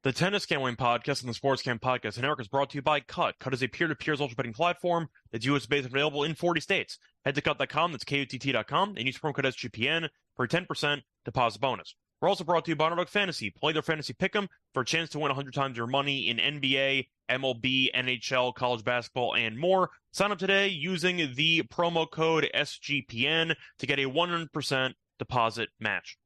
The Tennis Gambling Podcast and the Sports Gam Podcast Network is brought to you by Cut. Cut is a peer-to-peer social betting platform that's US-based and available in 40 states. Head to Cut.com, that's KUTT.com, and use promo code SGPN for a 10% deposit bonus. We're also brought to you by Underdog Fantasy. Play their fantasy pick'em for a chance to win 100 times your money in NBA, MLB, NHL, college basketball, and more. Sign up today using the promo code SGPN to get a 100% deposit match.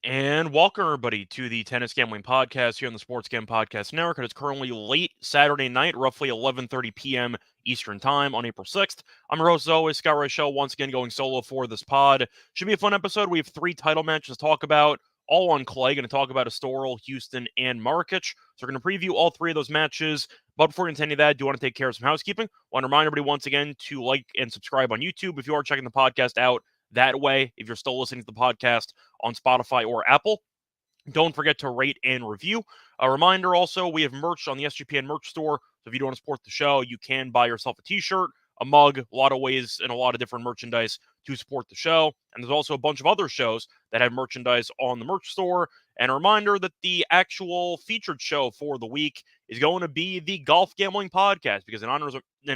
And welcome, everybody, to the Tennis Gambling Podcast here on the Sports Gam Podcast Network. It's currently late Saturday night, roughly 11:30 p.m. Eastern Time on April 6th. I'm your host, as always, Scott Reichel, once again going solo for this pod. Should be a fun episode. We have 3 title matches to talk about, all on clay. Going to talk about Estoril, Houston, and Marrakech. So we're going to preview all 3 of those matches. But before we get into any of that, I do want to take care of some housekeeping. I want to remind everybody once again to like and subscribe on YouTube if you are checking the podcast out that way. If you're still listening to the podcast on Spotify or Apple, don't forget to rate and review. A reminder also, we have merch on the SGPN merch store. So if you don't want to support the show, you can buy yourself a t-shirt, a mug, a lot of ways and a lot of different merchandise to support the show. And there's also a bunch of other shows that have merchandise on the merch store. And a reminder that the actual featured show for the week is going to be the Golf Gambling Podcast, because in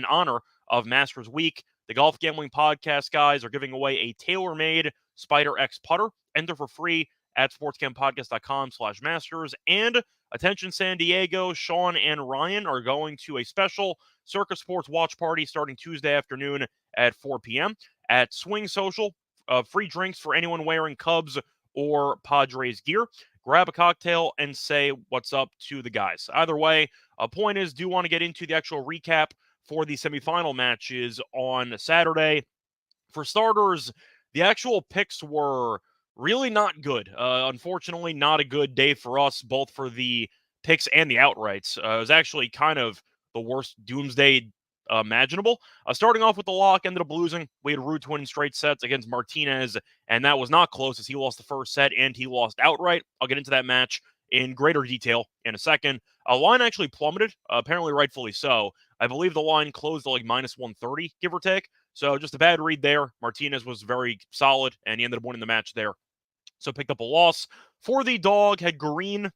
honor of Masters Week, the Golf Gambling Podcast guys are giving away a tailor-made Spider X putter. Enter for free at sportscampodcast.com/masters. And attention San Diego, Sean and Ryan are going to a special Circus Sports watch party starting Tuesday afternoon at 4 p.m. at Swing Social. Free drinks for anyone wearing Cubs or Padres gear. Grab a cocktail and say what's up to the guys. Either way, a point is, do want to get into the actual recap for the semifinal matches on Saturday. For starters, the actual picks were really not good. Unfortunately, not a good day for us, both for the picks and the outrights. It was actually kind of the worst doomsday imaginable. Starting off with the lock, ended up losing. We had Ruud to win in straight sets against Martinez, and that was not close as he lost the first set and he lost outright. I'll get into that match in greater detail in a second. Line actually plummeted, apparently rightfully so. I believe the line closed at like minus 130, give or take. So just a bad read there. Martinez was very solid, and he ended up winning the match there. So picked up a loss. For the dog, had Green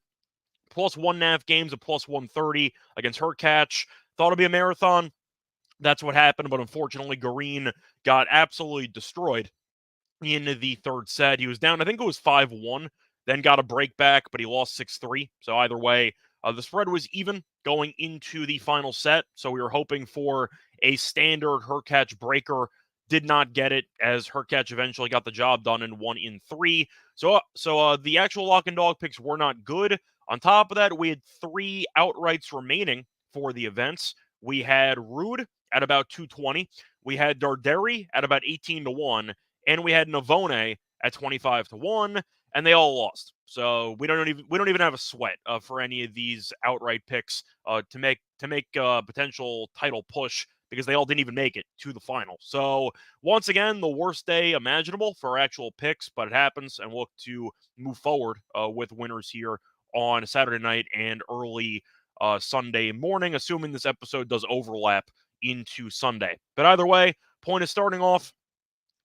plus 1.5 games of plus 130 against Hurkacz. Thought it'd be a marathon. That's what happened, but unfortunately, Green got absolutely destroyed in the third set. He was down, I think it was 5-1, then got a break back, but he lost 6-3. So either way, the spread was even going into the final set. So we were hoping for a standard Hurkacz breaker. Did not get it, as Hurkacz eventually got the job done and won in 3. So the actual lock and dog picks were not good. On top of that, we had 3 outrights remaining for the events. We had Ruud at about 220. We had Darderi at about 18-1. And we had Navone at 25-1. And they all lost. So we don't even have a sweat for any of these outright picks to make a potential title push, because they all didn't even make it to the final. So once again, the worst day imaginable for actual picks, but it happens, and we'll look to move forward with winners here on Saturday night and early Sunday morning, assuming this episode does overlap into Sunday. But either way, point is starting off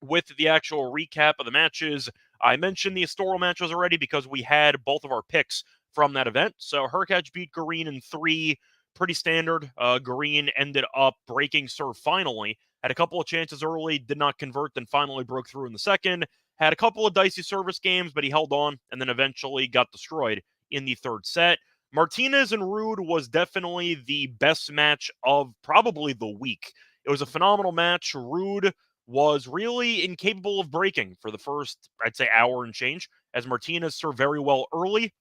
with the actual recap of the matches. I mentioned the Estoril matches already because we had both of our picks from that event. So Hurkacz beat Green in 3, pretty standard. Green ended up breaking serve finally. Had a couple of chances early, did not convert, then finally broke through in the second. Had a couple of dicey service games, but he held on and then eventually got destroyed in the third set. Martinez and Ruud was definitely the best match of probably the week. It was a phenomenal match. Ruud was really incapable of breaking for the first, I'd say, hour and change, as Martinez served very well early,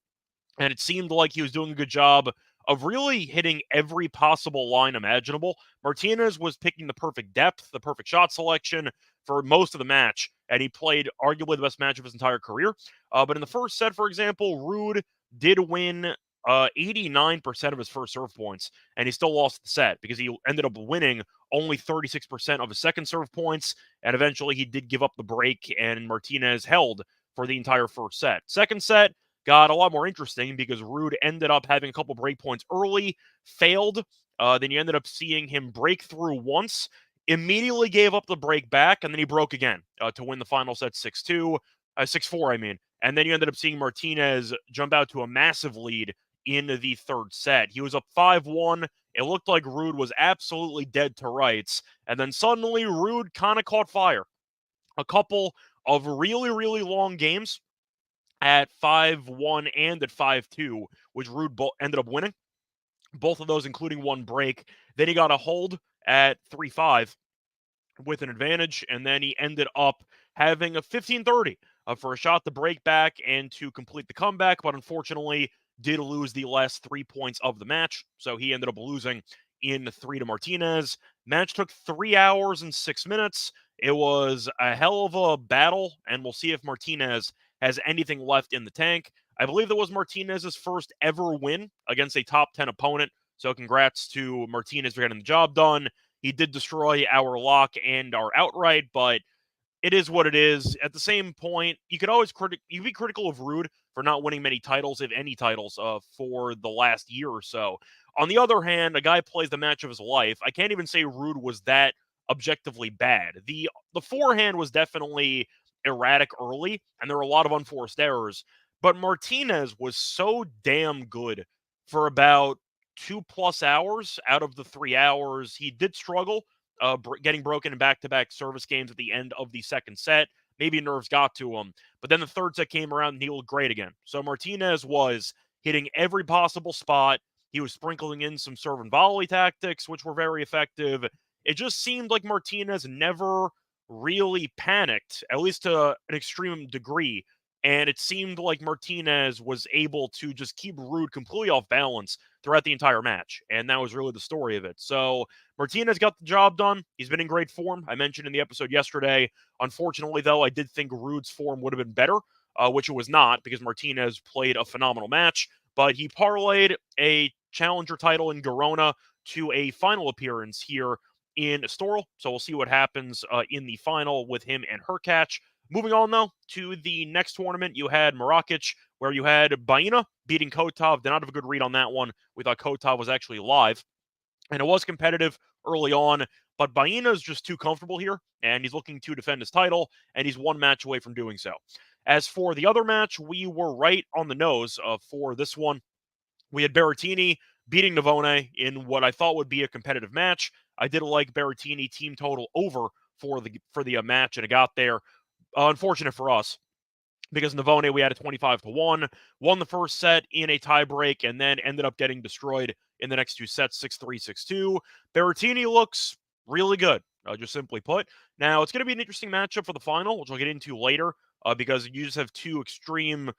and it seemed like he was doing a good job of really hitting every possible line imaginable. Martinez was picking the perfect depth, the perfect shot selection for most of the match, and he played arguably the best match of his entire career. But in the first set, for example, Ruud did win 89% of his first serve points, and he still lost the set because he ended up winning only 36% of his second serve points, and eventually he did give up the break, and Martinez held for the entire first set. Second set got a lot more interesting because Ruud ended up having a couple break points early, failed, then you ended up seeing him break through once, immediately gave up the break back, and then he broke again to win the final set 6-2, 6-4, And then you ended up seeing Martinez jump out to a massive lead in the third set. He was up 5-1. It looked like Ruud was absolutely dead to rights. And then suddenly Ruud kind of caught fire. A couple of really, really long games at 5-1 and at 5-2, which Ruud ended up winning. Both of those including one break. Then he got a hold at 3-5 with an advantage, and then he ended up having a 15-30 for a shot to break back and to complete the comeback, but unfortunately did lose the last 3 points of the match, so he ended up losing in 3 to Martinez. Match took 3 hours and 6 minutes. It was a hell of a battle, and we'll see if Martinez has anything left in the tank. I believe that was Martinez's first ever win against a top 10 opponent, so congrats to Martinez for getting the job done. He did destroy our lock and our outright, but it is what it is. At the same point, you could always be critical of Ruud for not winning many titles, if any titles, for the last year or so. On the other hand, a guy plays the match of his life. I can't even say Ruud was that objectively bad. The forehand was definitely erratic early, and there were a lot of unforced errors. But Martinez was so damn good for about 2+ hours out of the 3 hours. He did struggle getting broken in back-to-back service games at the end of the second set. Maybe nerves got to him. But then the third set came around and he looked great again. So Martinez was hitting every possible spot. He was sprinkling in some serve and volley tactics, which were very effective. It just seemed like Martinez never really panicked, at least to an extreme degree. And it seemed like Martinez was able to just keep Ruud completely off balance throughout the entire match. And that was really the story of it. So Martinez got the job done. He's been in great form. I mentioned in the episode yesterday. Unfortunately, though, I did think Ruud's form would have been better, which it was not because Martinez played a phenomenal match. But he parlayed a challenger title in Girona to a final appearance here in Estoril. So we'll see what happens in the final with him and Hurkacz. Moving on, though, to the next tournament, you had Marrakech, where you had Baena beating Kotov. Did not have a good read on that one. We thought Kotov was actually live, and it was competitive early on, but Baena is just too comfortable here, and he's looking to defend his title, and he's one match away from doing so. As for the other match, we were right on the nose for this one. We had Berrettini beating Navone in what I thought would be a competitive match. I did like Berrettini team total over for the match, and it got there. Unfortunate for us, because Navone, we had a 25-1, won the first set in a tiebreak, and then ended up getting destroyed in the next 2 sets, 6-3, 6-2. Berrettini looks really good, just simply put. Now, it's going to be an interesting matchup for the final, which I'll get into later, because you just have two extremely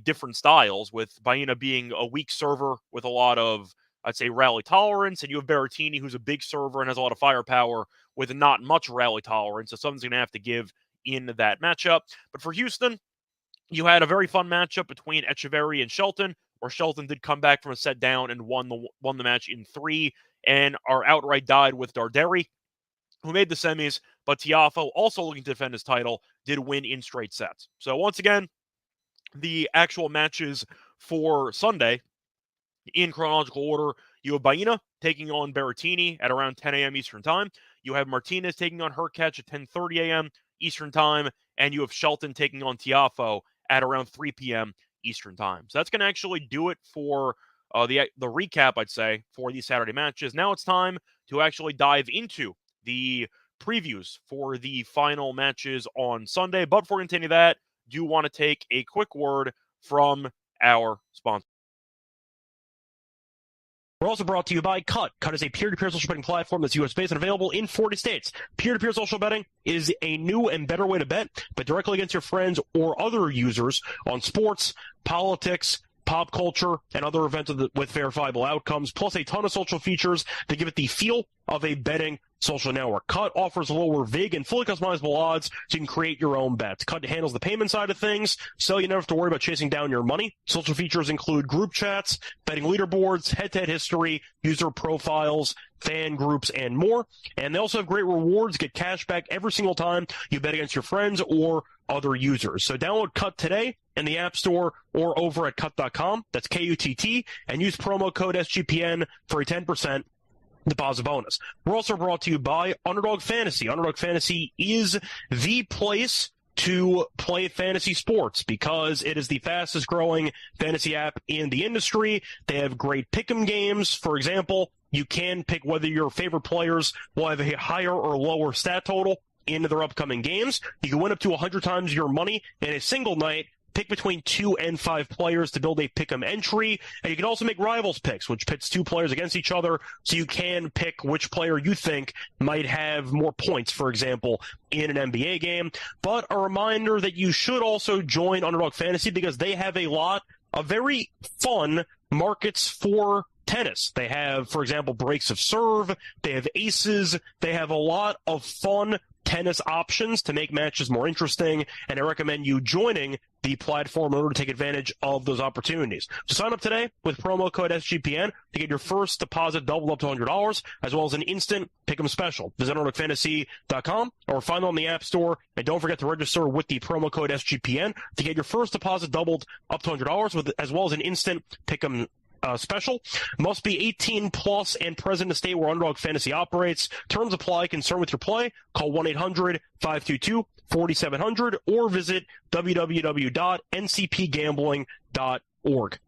different styles, with Baena being a weak server with a lot of, I'd say, rally tolerance, and you have Berrettini, who's a big server and has a lot of firepower with not much rally tolerance, so something's going to have to give in that matchup. But for Houston, you had a very fun matchup between Echeverry and Shelton, where Shelton did come back from a set down and won the match in 3, and our outright died with Darderi, who made the semis, but Tiafoe, also looking to defend his title, did win in straight sets. So once again, the actual matches for Sunday, in chronological order, you have Baena taking on Berrettini at around 10 a.m. Eastern Time. You have Martinez taking on Hurkacz at 10:30 a.m. Eastern Time, and you have Shelton taking on Tiafoe at around 3 p.m. Eastern Time. So that's going to actually do it for the recap, I'd say, for these Saturday matches. Now it's time to actually dive into the previews for the final matches on Sunday. But before we continue that, do want to take a quick word from our sponsor. We're also brought to you by Cut. Cut is a peer-to-peer social betting platform that's U.S.-based and available in 40 states. Peer-to-peer social betting is a new and better way to bet directly against your friends or other users on sports, politics, pop culture, and other events with verifiable outcomes, plus a ton of social features to give it the feel of a betting social network. Cut offers lower vig and fully customizable odds so you can create your own bets. Cut handles the payment side of things, so you never have to worry about chasing down your money. Social features include group chats, betting leaderboards, head-to-head history, user profiles, fan groups, and more. And they also have great rewards. Get cash back every single time you bet against your friends or other users. So download Cut today in the App Store or over at cut.com. That's Kutt, and use promo code SGPN for a 10% deposit bonus. We're also brought to you by Underdog Fantasy. Underdog Fantasy is the place to play fantasy sports because it is the fastest growing fantasy app in the industry. They have great pick'em games. For example, you can pick whether your favorite players will have a higher or lower stat total in their upcoming games. You can win up to 100 times your money in a single night. Pick between 2 and 5 players to build a pick'em entry. And you can also make rivals picks, which pits 2 players against each other. So you can pick which player you think might have more points, for example, in an NBA game. But a reminder that you should also join Underdog Fantasy because they have a lot of very fun markets for tennis. They have, for example, breaks of serve. They have aces. They have a lot of fun tennis options to make matches more interesting, and I recommend you joining the platform in order to take advantage of those opportunities. So sign up today with promo code SGPN to get your first deposit doubled up to $100, as well as an instant pick'em special. Visit underdogfantasy.com or find them on the App Store, and don't forget to register with the promo code SGPN to get your first deposit doubled up to $100, as well as an instant pick'em special. Must be 18 plus and present in the state where Underdog Fantasy operates. Terms apply. Concerned with your play? Call 1-800-522-4700 or visit www.ncpgambling.org.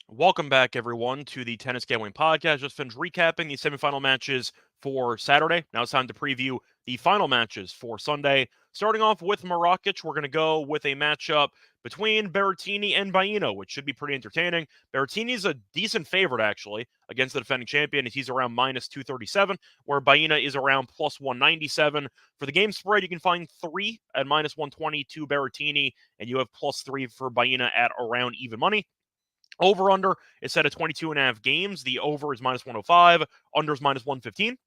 Welcome back, everyone, to the Tennis Gambling Podcast. Just finished recapping the semifinal matches for Saturday. Now it's time to preview the final matches for Sunday. Starting off with Marrakech, we're going to go with a matchup between Berrettini and Baena, which should be pretty entertaining. Berrettini's a decent favorite, actually, against the defending champion. He's around minus 237, where Baena is around plus 197. For the game spread, you can find 3 at minus 120 to Berrettini, and you have plus 3 for Baena at around even money. Over-under is set at 22.5 games. The over is minus 105. Under is minus 115.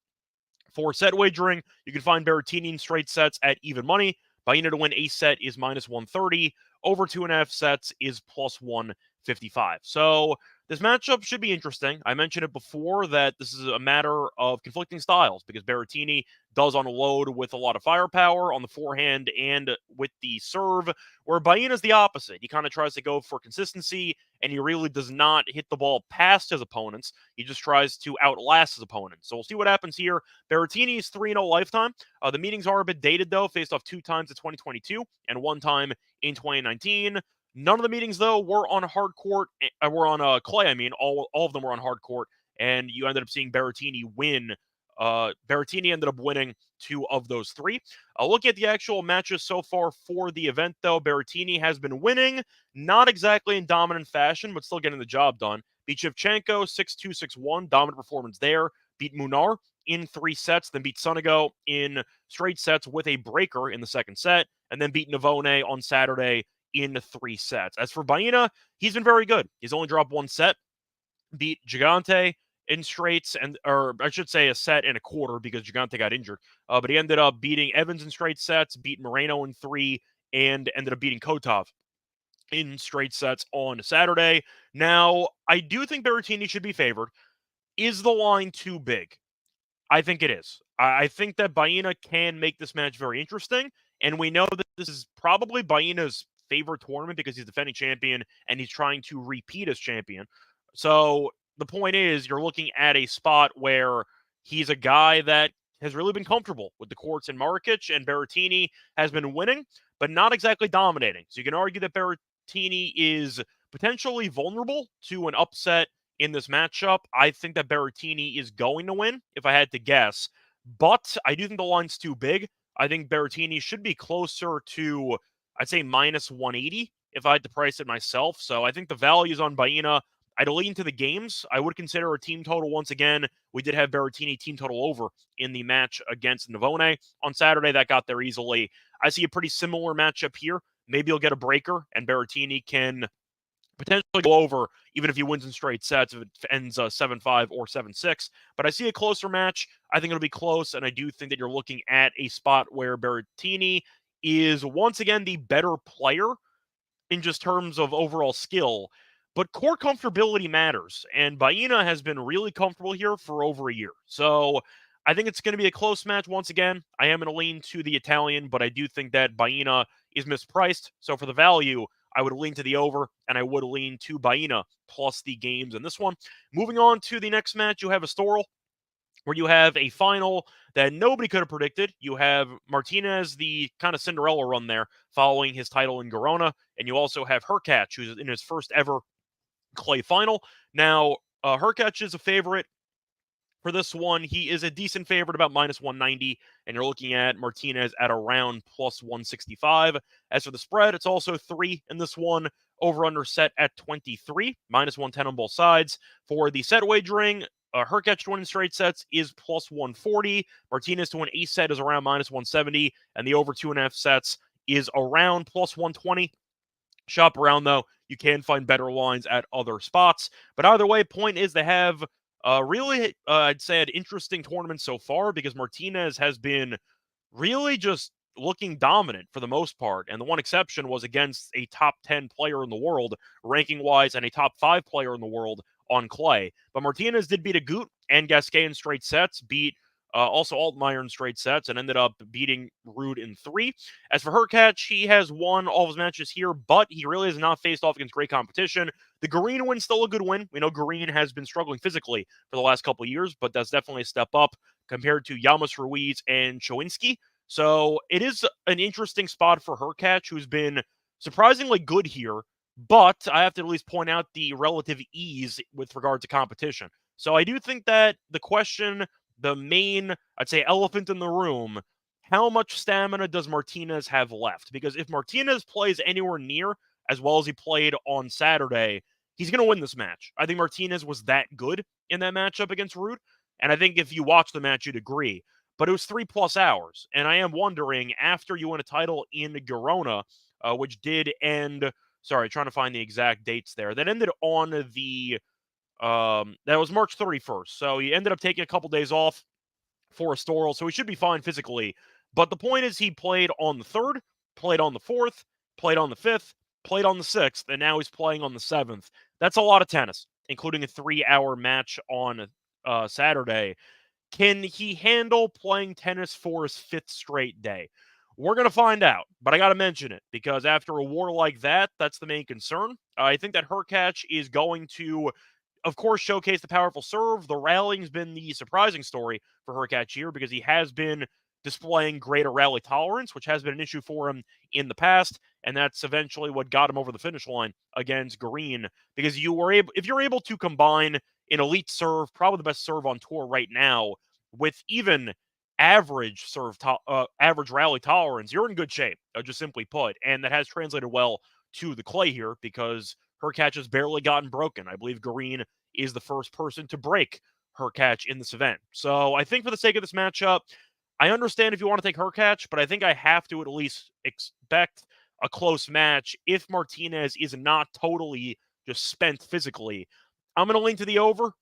For set wagering, you can find Berrettini in straight sets at even money. Baena to win a set is minus 130. Over 2.5 sets is plus 155. So this matchup should be interesting. I mentioned it before that this is a matter of conflicting styles because Berrettini does unload with a lot of firepower on the forehand and with the serve, where Baena is the opposite. He kind of tries to go for consistency, and he really does not hit the ball past his opponents. He just tries to outlast his opponents. So we'll see what happens here. Berrettini is 3-0 lifetime. The meetings are a bit dated, though. Faced off 2 times in 2022 and 1 time in 2019. None of the meetings, though, were on hard court. Were on clay, I mean. All of them were on hard court, and you ended up seeing Berrettini win. Berrettini ended up winning 2 of those 3. Looking at the actual matches so far for the event, though, Berrettini has been winning, not exactly in dominant fashion, but still getting the job done. Beat Shevchenko 6-2, 6-1, dominant performance there. Beat Munar in 3 sets, then beat Sonego in straight sets with a breaker in the second set, and then beat Navone on Saturday in 3 sets. As for Baena, he's been very good. He's only dropped 1 set, beat Gigante in straights, or I should say a set and a quarter because Gigante got injured. But he ended up beating Evans in straight sets, beat Moreno in 3, and ended up beating Kotov in straight sets on Saturday. Now, I do think Berrettini should be favored. Is the line too big? I think it is. I think that Baena can make this match very interesting, and we know that this is probably Baena's favorite tournament because he's defending champion and he's trying to repeat as champion. So the point is, you're looking at a spot where he's a guy that has really been comfortable with the courts in Marrakech, and Berrettini has been winning, but not exactly dominating. So you can argue that Berrettini is potentially vulnerable to an upset in this matchup. I think that Berrettini is going to win, if I had to guess, but I do think the line's too big. I think Berrettini should be closer to, I'd say, minus 180 if I had to price it myself. So I think the value is on Baena. I'd lean to the games. I would consider a team total once again. We did have Berrettini team total over in the match against Navone on Saturday. That got there easily. I see a pretty similar matchup here. Maybe you'll get a breaker, and Berrettini can potentially go over, even if he wins in straight sets, if it ends 7-5 or 7-6. But I see a closer match. I think it'll be close, and I do think that you're looking at a spot where Berrettini is once again the better player in just terms of overall skill. But court comfortability matters, and Baena has been really comfortable here for over a year. So I think it's going to be a close match once again. I am going to lean to the Italian, but I do think that Baena is mispriced. So for the value, I would lean to the over, and I would lean to Baena plus the games in this one. Moving on to the next match, you have Estoril where you have a final that nobody could have predicted. You have Martinez, the kind of Cinderella run there, following his title in Girona, and you also have Hurkacz, who's in his first ever clay final. Now, Hurkacz is a favorite for this one. He is a decent favorite, about minus 190, and you're looking at Martinez at around plus 165. As for the spread, it's also 3 in this one. Over-under set at 23, minus 110 on both sides. For the set wagering, Hurkacz to win in straight sets is plus 140. Martinez to win a set is around minus 170, and the over 2.5 sets is around plus 120. Shop around, though. You can find better lines at other spots. But either way, point is they have really, I'd say, an interesting tournament so far, because Martinez has been really just looking dominant for the most part. And the one exception was against a top 10 player in the world, ranking-wise, and a top 5 player in the world on clay. But Martinez did beat Agut and Gasquet in straight sets, beat also Altmaier in straight sets, and ended up beating Ruud in 3. As for Hurkacz, he has won all of his matches here, but he really has not faced off against great competition. The Green win's still a good win. We know Green has been struggling physically for the last couple of years, but that's definitely a step up compared to Llamas Ruiz and Chowinski. So it is an interesting spot for Hurkacz, who's been surprisingly good here, but I have to at least point out the relative ease with regard to competition. So I do think that the question, the main, I'd say, elephant in the room, how much stamina does Martinez have left? Because if Martinez plays anywhere near as well as he played on Saturday, he's going to win this match. I think Martinez was that good in that matchup against Ruud, and I think if you watch the match, you'd agree. But it was 3+ hours, and I am wondering, after you win a title in Girona, which did end, sorry, trying to find the exact dates there, that ended on the that was March 31st. So he ended up taking a couple days off for Estoril, so he should be fine physically. But the point is, he played on the 3rd, played on the 4th, played on the 5th, played on the 6th, and now he's playing on the 7th. That's a lot of tennis, including a 3-hour match on Saturday. Can he handle playing tennis for his 5th straight day? We're going to find out, but I got to mention it, because after a war like that, that's the main concern. I think that Hurkacz is going to, of course, showcase the powerful serve. The rallying's been the surprising story for Hurkacz here, because he has been displaying greater rally tolerance, which has been an issue for him in the past, and that's eventually what got him over the finish line against Green, because if you're able to combine an elite serve, probably the best serve on tour right now, with even average average rally tolerance, you're in good shape, just simply put, and that has translated well to the clay here, because Hurkacz has barely gotten broken. I believe Green is the first person to break Hurkacz in this event. So I think for the sake of this matchup, I understand if you want to take Hurkacz, but I think I have to at least expect a close match if Martinez is not totally just spent physically. I'm going to lean to the over,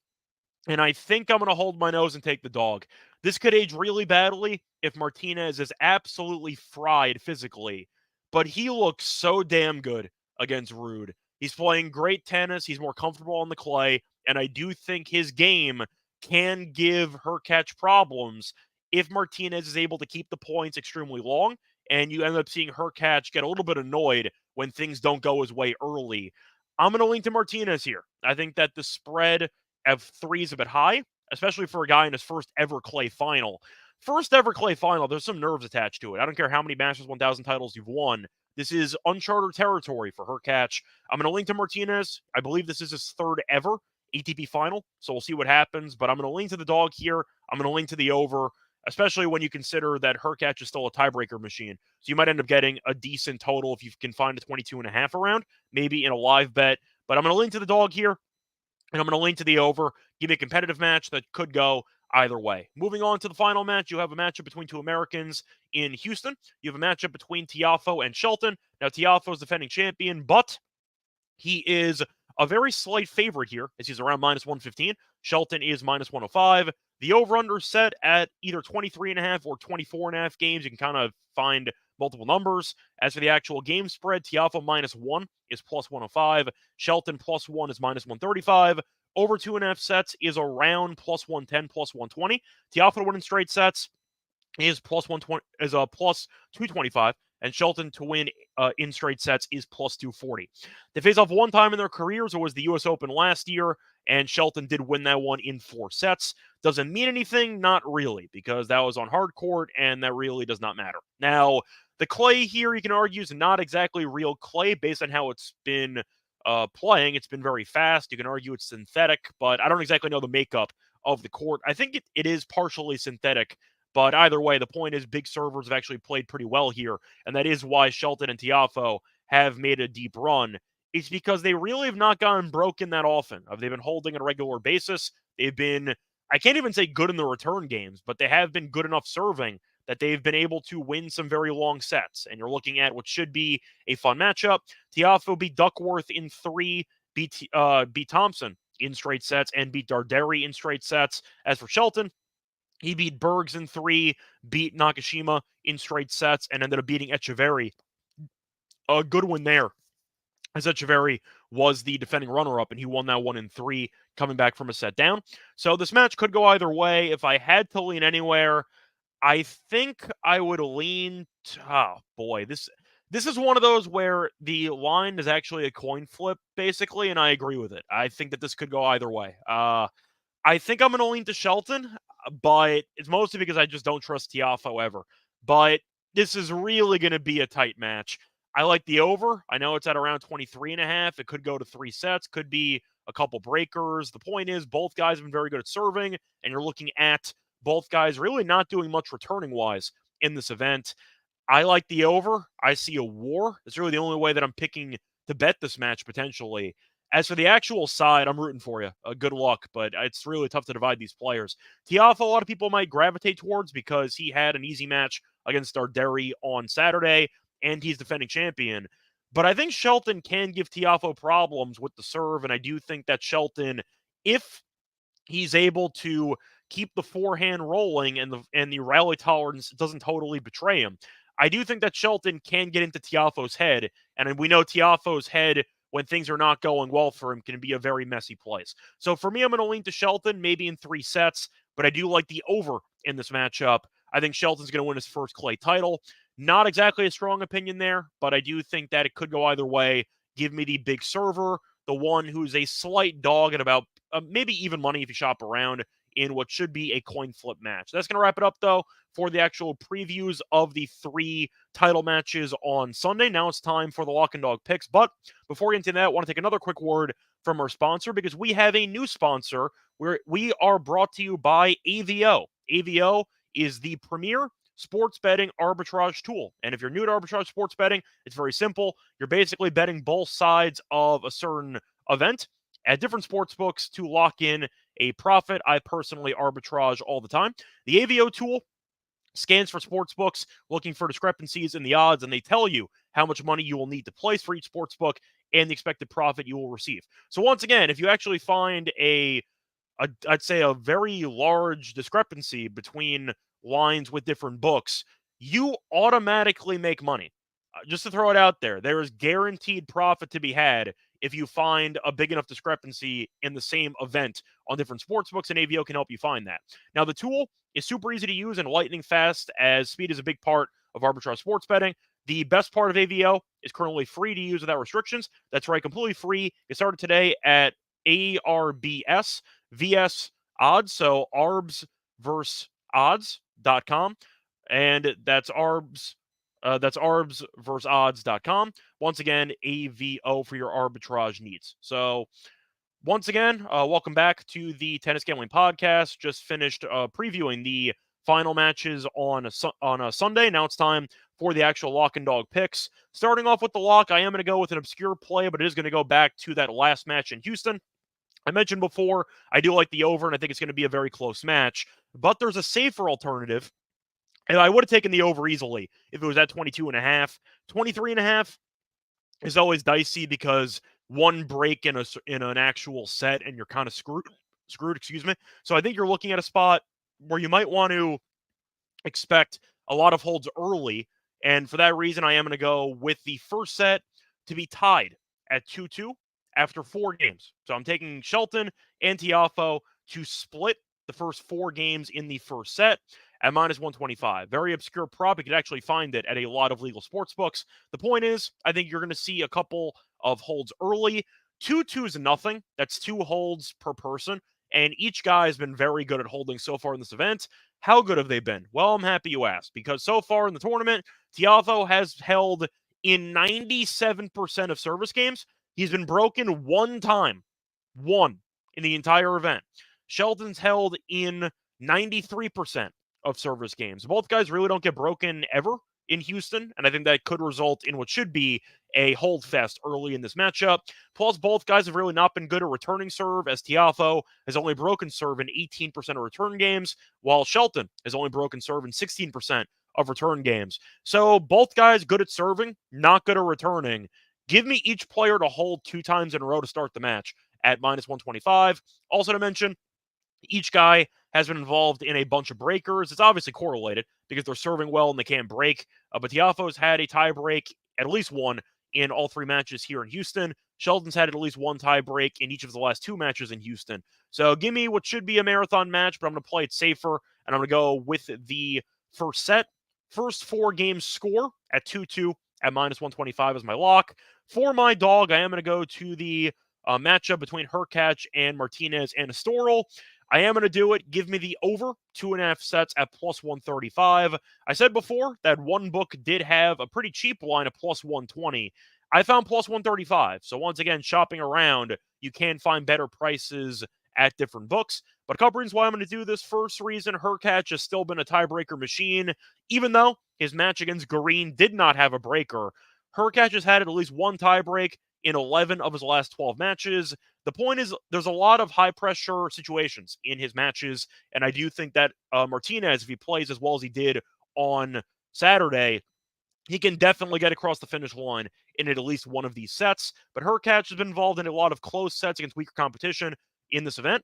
and I think I'm going to hold my nose and take the dog. This could age really badly if Martinez is absolutely fried physically, but he looks so damn good against Ruud. He's playing great tennis. He's more comfortable on the clay, and I do think his game can give Hurkacz problems if Martinez is able to keep the points extremely long, and you end up seeing Hurkacz get a little bit annoyed when things don't go his way early. I'm going to lean to Martinez here. I think that the spread of 3 is a bit high, especially for a guy in his first ever clay final. First ever clay final, there's some nerves attached to it. I don't care how many Masters 1000 titles you've won. This is uncharted territory for Hurkacz. I'm going to link to Martinez. I believe this is his 3rd ever ATP final, so we'll see what happens. But I'm going to lean to the dog here. I'm going to lean to the over, especially when you consider that Hurkacz is still a tiebreaker machine. So you might end up getting a decent total if you can find a 22.5 around, maybe in a live bet. But I'm going to lean to the dog here, and I'm going to link to the over. Give me a competitive match that could go either way. Moving on to the final match, you have a matchup between 2 Americans in Houston. You have a matchup between Tiafoe and Shelton. Now, Tiafoe is defending champion, but he is a very slight favorite here, as he's around minus 115. Shelton is minus 105. The over-under set at either 23.5 or 24.5 games. You can kind of find multiple numbers. As for the actual game spread, Tiafoe minus 1 is plus 105. Shelton plus 1 is minus 135. Over 2.5 sets is around plus 110, plus 120. Tiafoe winning straight sets is plus 120, is a plus 225, and Shelton to win in straight sets is plus 240. They face off one time in their careers. It was the U.S. Open last year, and Shelton did win that one in 4 sets. Doesn't mean anything? Not really, because that was on hard court, and that really does not matter. Now, the clay here, you can argue, is not exactly real clay based on how it's been playing. It's been very fast. You can argue it's synthetic, but I don't exactly know the makeup of the court. I think it is partially synthetic, but either way, the point is big servers have actually played pretty well here, and that is why Shelton and Tiafoe have made a deep run. It's because they really have not gotten broken that often. They've been holding on a regular basis. They've been, I can't even say good in the return games, but they have been good enough serving that they've been able to win some very long sets. And you're looking at what should be a fun matchup. Tiafoe beat Duckworth in 3, beat Thompson in straight sets, and beat Darderi in straight sets. As for Shelton, he beat Bergs in 3, beat Nakashima in straight sets, and ended up beating Echeverry. A good win there, as Echeverry was the defending runner-up, and he won that one in 3, coming back from a set down. So this match could go either way. If I had to lean anywhere, I think I would lean oh boy, this is one of those where the line is actually a coin flip, basically, and I agree with it. I think that this could go either way. I think I'm going to lean to Shelton, but it's mostly because I just don't trust Tiafoe ever. But this is really going to be a tight match. I like the over. I know it's at around 23.5. It could go to 3 sets, could be a couple breakers. The point is, both guys have been very good at serving, and you're looking at both guys really not doing much returning-wise in this event. I like the over. I see a war. It's really the only way that I'm picking to bet this match, potentially. As for the actual side, I'm rooting for you. Good luck, but it's really tough to divide these players. Tiafoe, a lot of people might gravitate towards because he had an easy match against Darderi on Saturday, and he's defending champion. But I think Shelton can give Tiafoe problems with the serve, and I do think that Shelton, if he's able to keep the forehand rolling and the rally tolerance doesn't totally betray him, I do think that Shelton can get into Tiafoe's head, and we know Tiafoe's head, when things are not going well for him, can be a very messy place. So for me, I'm going to lean to Shelton, maybe in 3 sets, but I do like the over in this matchup. I think Shelton's going to win his first clay title. Not exactly a strong opinion there, but I do think that it could go either way. Give me the big server, the one who's a slight dog at about maybe even money if you shop around in what should be a coin flip match. That's going to wrap it up, though, for the actual previews of the 3 title matches on Sunday. Now it's time for the Lock and Dog picks. But before we get into that, I want to take another quick word from our sponsor, because we have a new sponsor where we are brought to you by AVO. AVO is the premier sports betting arbitrage tool. And if you're new to arbitrage sports betting, it's very simple. You're basically betting both sides of a certain event at different sports books to lock in a profit. I personally arbitrage all the time. The AVO tool scans for sports books looking for discrepancies in the odds, and they tell you how much money you will need to place for each sports book and the expected profit you will receive. So once again, if you actually find I'd say a very large discrepancy between lines with different books, you automatically make money. Just to throw it out there, there is guaranteed profit to be had if you find a big enough discrepancy in the same event on different sports books, and AVO can help you find that. Now, the tool is super easy to use and lightning fast, as speed is a big part of arbitrage sports betting. The best part of AVO is currently free to use without restrictions. That's right, completely free. It started today at ARBS VS odds, so arbs versus odds.com, and that's arbs versus odds.com. Once again, AVO for your arbitrage needs. So once again, welcome back to the Tennis Gambling Podcast. Just finished previewing the final matches on a Sunday. Now it's time for the actual Lock and Dog picks. Starting off with the lock, I am going to go with an obscure play, but it is going to go back to that last match in Houston. I mentioned before, I do like the over, and I think it's going to be a very close match. But there's a safer alternative, and I would have taken the over easily if it was at 22.5. 23.5 is always dicey because one break in an actual set, and you're kind of screwed. So I think you're looking at a spot where you might want to expect a lot of holds early, and for that reason, I am going to go with the first set to be tied at 2-2. After 4 games. So I'm taking Shelton and Tiafoe to split the first 4 games in the first set. at -125. Very obscure prop. You could actually find it at a lot of legal sports books. The point is, I think you're going to see a couple of holds early. 2-2 is nothing. That's 2 holds per person. And each guy has been very good at holding so far in this event. How good have they been? Well, I'm happy you asked, because so far in the tournament, Tiafoe has held in 97% of service games. He's been broken one time. One in the entire event. Shelton's held in 93% of service games. Both guys really don't get broken ever in Houston, and I think that could result in what should be a hold fest early in this matchup. Plus, both guys have really not been good at returning serve, as Tiafoe has only broken serve in 18% of return games, while Shelton has only broken serve in 16% of return games. So both guys good at serving, not good at returning. Give me each player to hold 2 times in a row to start the match at -125. Also to mention, each guy has been involved in a bunch of breakers. It's obviously correlated because they're serving well and they can't break. But Tiafoe's had a tie break, at least one, in all 3 matches here in Houston. Sheldon's had at least 1 tie break in each of the last 2 matches in Houston. So give me what should be a marathon match, but I'm going to play it safer, and I'm going to go with the first set. First 4 games score at 2-2 at -125 is my lock. For my dog, I am going to go to the matchup between Hurkacz and Martinez and Estoril. I am going to do it. Give me the over 2.5 sets at +135. I said before that one book did have a pretty cheap line of +120. I found +135. So once again, shopping around, you can find better prices at different books. But a couple reasons why I'm going to do this. First reason, Hurkacz has still been a tiebreaker machine. Even though his match against Green did not have a breaker, Hurkacz has had at least 1 tiebreak in 11 of his last 12 matches. The point is, there's a lot of high-pressure situations in his matches, and I do think that Martinez, if he plays as well as he did on Saturday, he can definitely get across the finish line in at least one of these sets. But Hurkacz has been involved in a lot of close sets against weaker competition in this event.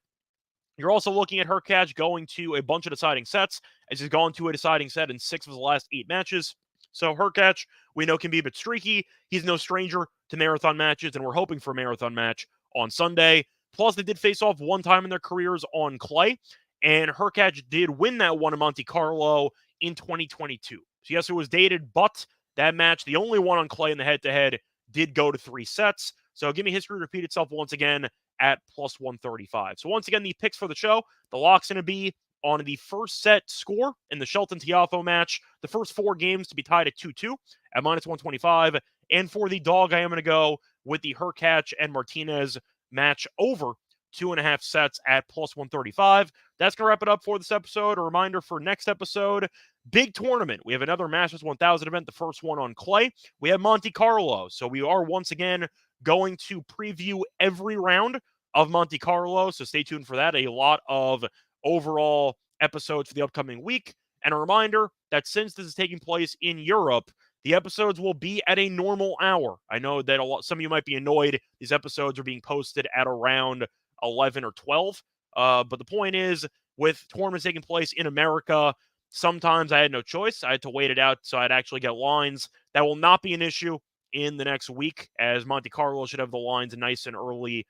You're also looking at Hurkacz going to a bunch of deciding sets, as he's gone to a deciding set in 6 of his last 8 matches. So Hurkacz, we know, can be a bit streaky. He's no stranger to marathon matches, and we're hoping for a marathon match on Sunday. Plus, they did face off 1 time in their careers on clay, and Hurkacz did win that one in Monte Carlo in 2022. So yes, it was dated, but that match, the only one on clay in the head-to-head, did go to 3 sets. So give me history repeat itself once again at +135. So once again, the picks for the show, the lock's going to be on the first set score in the Shelton Tiafoe match, the first 4 games to be tied at 2-2 at -125. And for the dog, I am going to go with the Hurkacz and Martinez match over 2.5 sets at +135. That's going to wrap it up for this episode. A reminder for next episode, big tournament. We have another Masters 1000 event, the first one on clay. We have Monte Carlo. So we are once again going to preview every round of Monte Carlo. So stay tuned for that. A lot of overall episodes for the upcoming week. And a reminder that since this is taking place in Europe, the episodes will be at a normal hour. I know that some of you might be annoyed these episodes are being posted at around 11 or 12. But the point is, with tournaments taking place in America, sometimes I had no choice. I had to wait it out so I'd actually get lines. That will not be an issue in the next week, as Monte Carlo should have the lines nice and early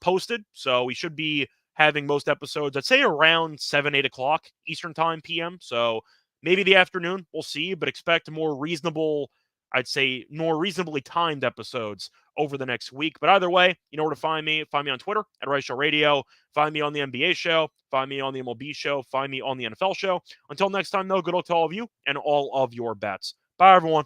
posted. So we should be having most episodes, I'd say around 7, 8 o'clock Eastern Time PM. So maybe the afternoon, we'll see, but expect more reasonable, I'd say more reasonably timed episodes over the next week. But either way, you know where to find me. Find me on Twitter at Reichel Radio. Find me on the NBA show. Find me on the MLB show. Find me on the NFL show. Until next time, though, good luck to all of you and all of your bets. Bye, everyone.